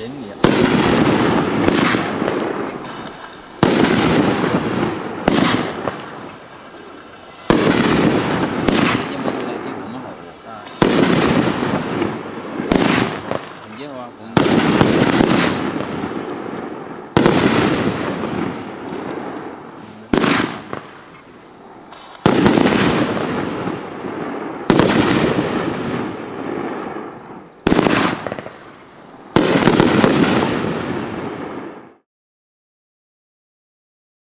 人也。nhưng mà là cái cũng nó hậu à hình với hoa cũng